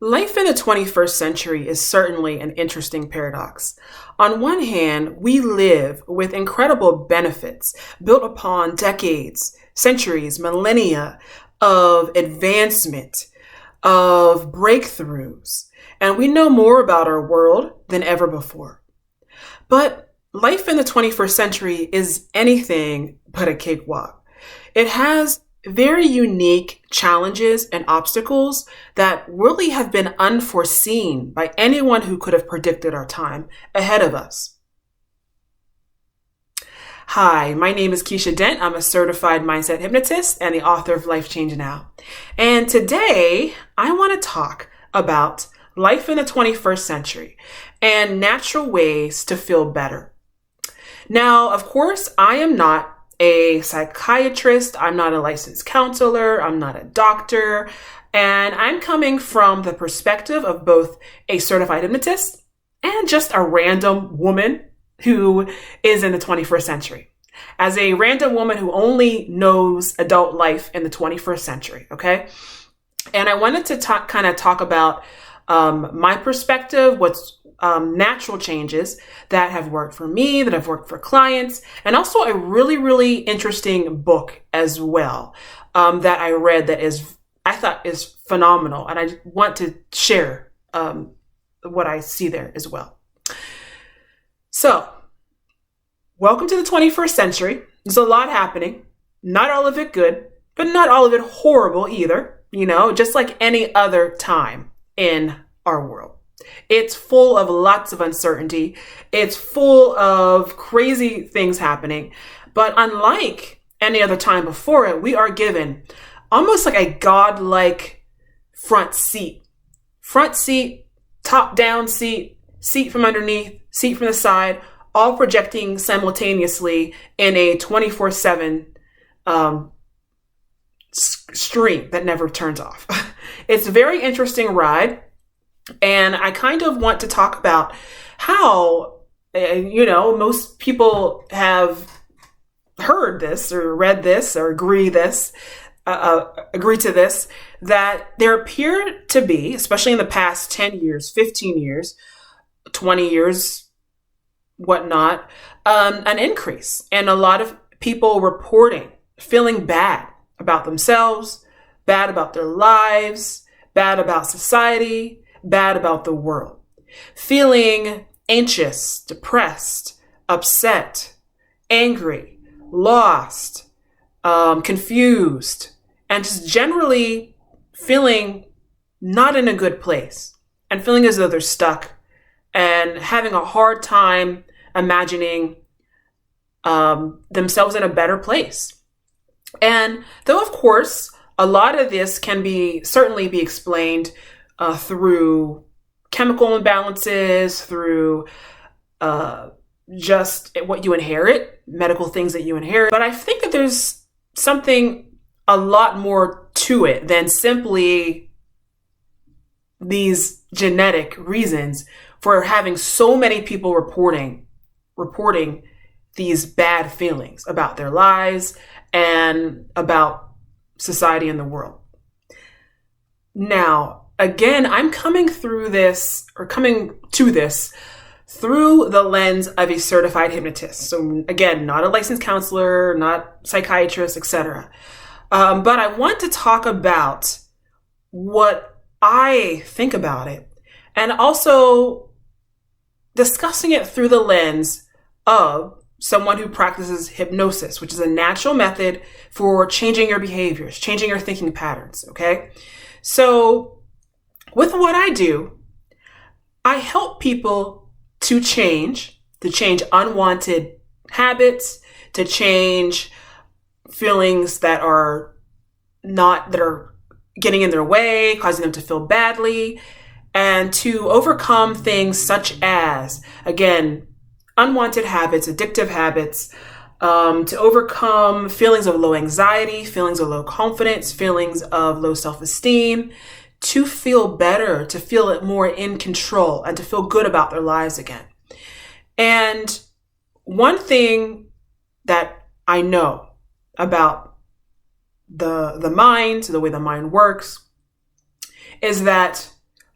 Life in the 21st century is certainly an interesting paradox. On one hand, we live with incredible benefits built upon decades, centuries, millennia of advancement, of breakthroughs, and we know more about our world than ever before. But life in the 21st century is anything but a cakewalk. It has very unique challenges and obstacles that really have been unforeseen by anyone who could have predicted our time ahead of us. Hi, my name is Keisha Dent. I'm a certified mindset hypnotist and the author of Life Change Now. And today I want to talk about life in the 21st century and natural ways to feel better. Now, of course, I am not a psychiatrist. I'm not a licensed counselor. I'm not a doctor. And I'm coming from the perspective of both a certified hypnotist and just a random woman who is in the 21st century. As a random woman who only knows adult life in the 21st century, okay? And I wanted to talk about my perspective, what's natural changes that have worked for me, that have worked for clients, and also a really, really interesting book as well that I read that I thought is phenomenal. And I want to share what I see there as well. So, welcome to the 21st century. There's a lot happening. Not all of it good, but not all of it horrible either. Just like any other time in our world. It's full of lots of uncertainty. It's full of crazy things happening. But unlike any other time before it, we are given almost like a godlike front seat. Front seat, top down seat, seat from underneath, seat from the side, all projecting simultaneously in a 24/7 stream that never turns off. It's a very interesting ride. And I kind of want to talk about how, most people have heard this or read this or agree to this, that there appear to be, especially in the past 10 years, 15 years, 20 years, whatnot, an increase in a lot of people reporting, feeling bad about themselves, bad about their lives, bad about society, bad about the world, feeling anxious, depressed, upset, angry, lost, confused, and just generally feeling not in a good place and feeling as though they're stuck and having a hard time imagining themselves in a better place. And though, of course, a lot of this can certainly be explained through chemical imbalances, through just what you inherit, medical things that you inherit. But I think that there's something a lot more to it than simply these genetic reasons for having so many people reporting these bad feelings about their lives and about society and the world. Now, again, I'm coming to this through the lens of a certified hypnotist. So again, not a licensed counselor, not psychiatrist, etc. But I want to talk about what I think about it and also discussing it through the lens of someone who practices hypnosis, which is a natural method for changing your behaviors, changing your thinking patterns, okay? So with what I do, I help people to change unwanted habits, to change feelings that are getting in their way, causing them to feel badly, and to overcome things such as, again, unwanted habits, addictive habits, to overcome feelings of low anxiety, feelings of low confidence, feelings of low self-esteem, to feel better, to feel more in control, and to feel good about their lives again. And one thing that I know about the mind, the way the mind works, is that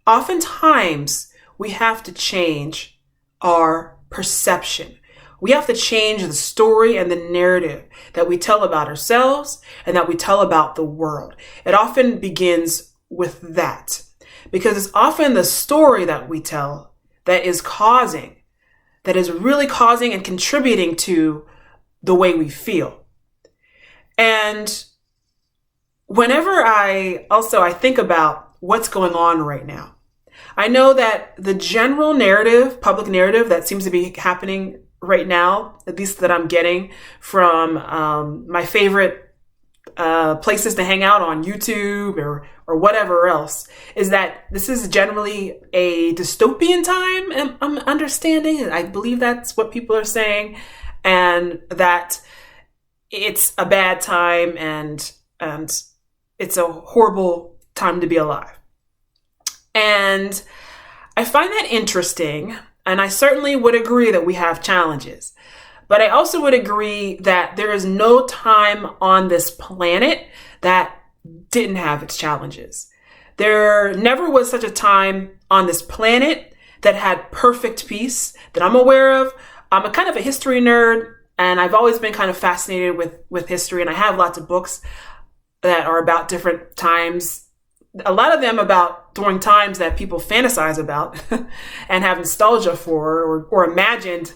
oftentimes we have to change our perception. We have to change the story and the narrative that we tell about ourselves and that we tell about the world. It often begins with that, because it's often the story that we tell that is really causing and contributing to the way we feel. And whenever I think about what's going on right now, I know that the general narrative, public narrative that seems to be happening right now, at least that I'm getting from my favorite places to hang out on YouTube or whatever else, is that this is generally a dystopian time. I'm understanding. I believe that's what people are saying, and that it's a bad time and it's a horrible time to be alive. And I find that interesting. And I certainly would agree that we have challenges. But I also would agree that there is no time on this planet that didn't have its challenges. There never was such a time on this planet that had perfect peace that I'm aware of. I'm a kind of a history nerd, and I've always been kind of fascinated with history, and I have lots of books that are about different times. A lot of them about during times that people fantasize about and have nostalgia for, or imagined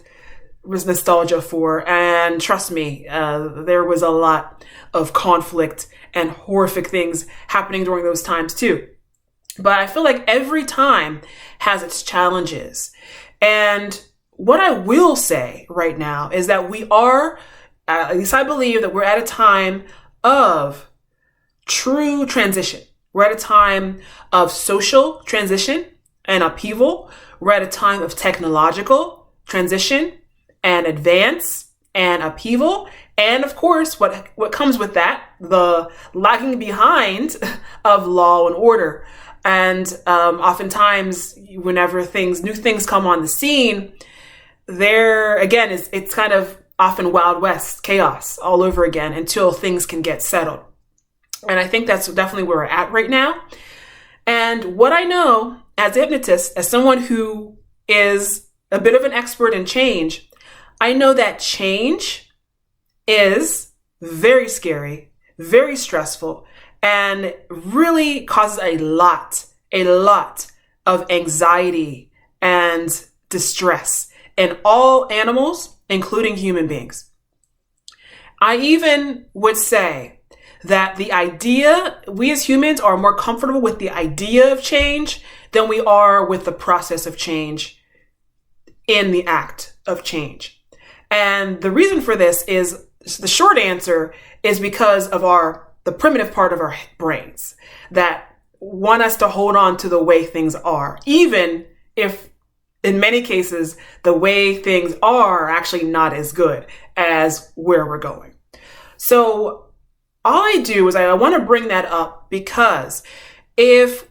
was nostalgia for. And trust me, there was a lot of conflict and horrific things happening during those times too. But I feel like every time has its challenges. And what I will say right now is that we are, at least I believe that we're at a time of true transition. We're at a time of social transition and upheaval. We're at a time of technological transition and advance and upheaval. And of course, what comes with that, the lagging behind of law and order. And oftentimes, whenever new things come on the scene, there again it's kind of often Wild West chaos all over again until things can get settled. And I think that's definitely where we're at right now. And what I know as a hypnotist, as someone who is a bit of an expert in change, I know that change is very scary, very stressful, and really causes a lot of anxiety and distress in all animals, including human beings. I even would say that we as humans are more comfortable with the idea of change than we are with the process of change in the act of change. And the reason for this is, the short answer is because of the primitive part of our brains that want us to hold on to the way things are, even if in many cases, the way things are actually not as good as where we're going. So all I do is I want to bring that up because if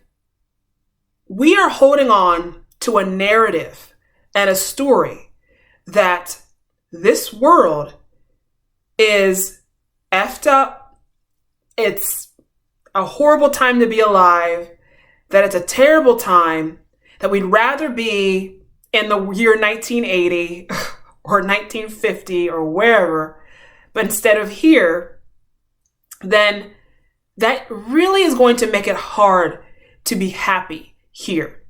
we are holding on to a narrative and a story that this world is effed up, it's a horrible time to be alive, that it's a terrible time, that we'd rather be in the year 1980 or 1950 or wherever, but instead of here, then that really is going to make it hard to be happy here.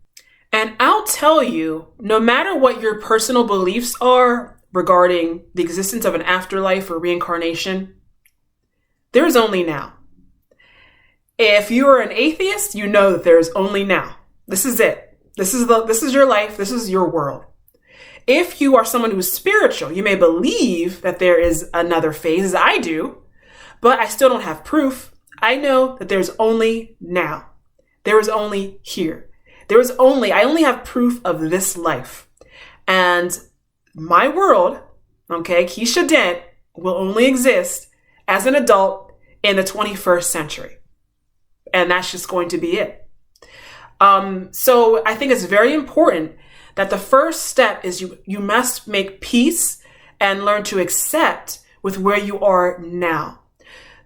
And I'll tell you, no matter what your personal beliefs are regarding the existence of an afterlife or reincarnation, there's only now. If you are an atheist, you know that there's only now. This is it. This is your life. This is your world. If you are someone who's spiritual, you may believe that there is another phase, as I do, but I still don't have proof. I know that there's only now. There is only here. I only have proof of this life. And my world, okay, Keisha Dent, will only exist as an adult in the 21st century. And that's just going to be it. So I think it's very important that the first step is you must make peace and learn to accept with where you are now.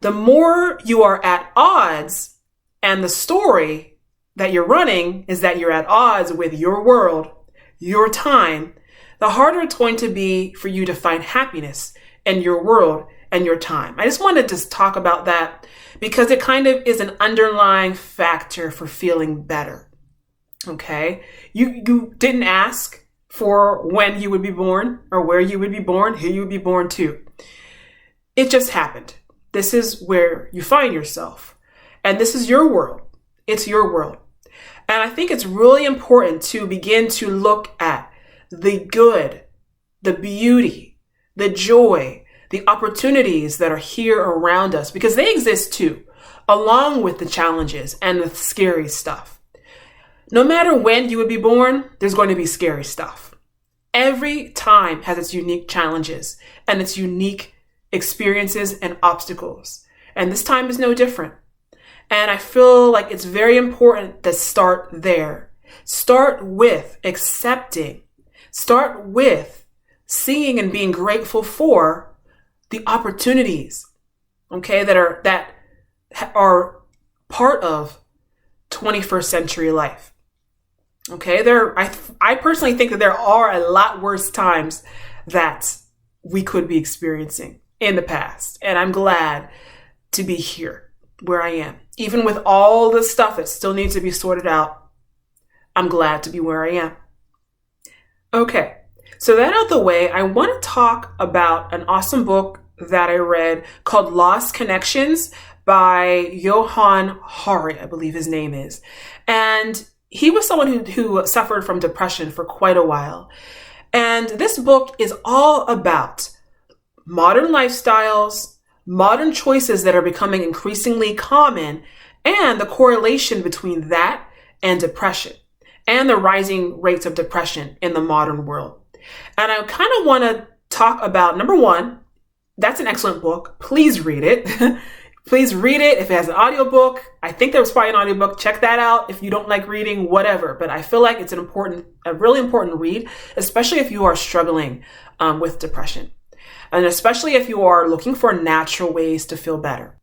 The more you are at odds and the story that you're running is that you're at odds with your world, your time, the harder it's going to be for you to find happiness in your world and your time. I just wanted to talk about that because it kind of is an underlying factor for feeling better. Okay? You didn't ask for when you would be born or where you would be born, who you would be born to. It just happened. This is where you find yourself. And this is your world. It's your world. And I think it's really important to begin to look at the good, the beauty, the joy, the opportunities that are here around us, because they exist too, along with the challenges and the scary stuff. No matter when you would be born, there's going to be scary stuff. Every time has its unique challenges and its unique experiences and obstacles. And this time is no different. And I feel like it's very important to start there. Start with accepting. Start with seeing and being grateful for the opportunities, okay, that are part of 21st century life. Okay, I personally think that there are a lot worse times that we could be experiencing in the past. And I'm glad to be here where I am. Even with all the stuff that still needs to be sorted out, I'm glad to be where I am. Okay, so that out the way, I want to talk about an awesome book that I read called Lost Connections by Johann Hari, I believe his name is. And he was someone who suffered from depression for quite a while. And this book is all about modern lifestyles, modern choices that are becoming increasingly common, and the correlation between that and depression and the rising rates of depression in the modern world. And I kind of want to talk about, number one, that's an excellent book. Please read it. Please read it. If it has an audiobook, I think there was probably an audiobook. Check that out. If you don't like reading, whatever. But I feel like it's a really important read, especially if you are struggling with depression. And especially if you are looking for natural ways to feel better.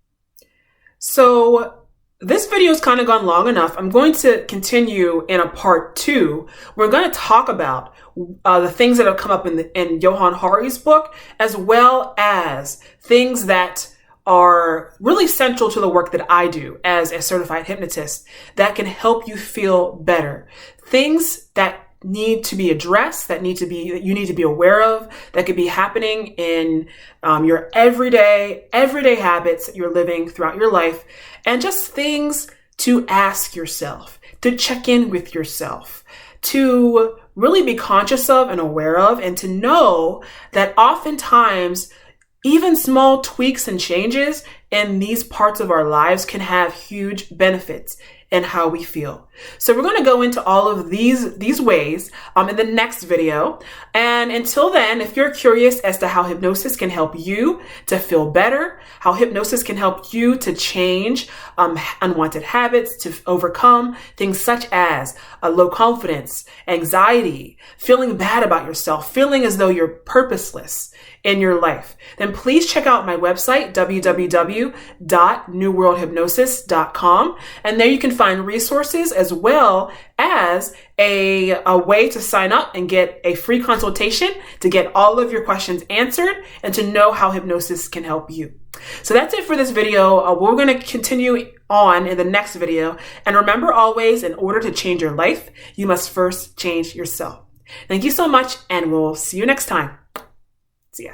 So this video has kind of gone long enough. I'm going to continue in a part 2. We're going to talk about the things that have come up in Johann Hari's book, as well as things that are really central to the work that I do as a certified hypnotist that can help you feel better. Things that need to be addressed, that you need to be aware of, that could be happening in your everyday habits that you're living throughout your life, and just things to ask yourself, to check in with yourself, to really be conscious of and aware of, and to know that oftentimes even small tweaks and changes in these parts of our lives can have huge benefits in how we feel. So we're going to go into all of these ways in the next video. And until then, if you're curious as to how hypnosis can help you to feel better, how hypnosis can help you to change unwanted habits, to overcome things such as low confidence, anxiety, feeling bad about yourself, feeling as though you're purposeless in your life, then please check out my website, www.newworldhypnosis.com. And there you can find resources as well as a way to sign up and get a free consultation to get all of your questions answered and to know how hypnosis can help you. So that's it for this video. We're going to continue on in the next video. And remember always, in order to change your life, you must first change yourself. Thank you so much, and we'll see you next time. See ya.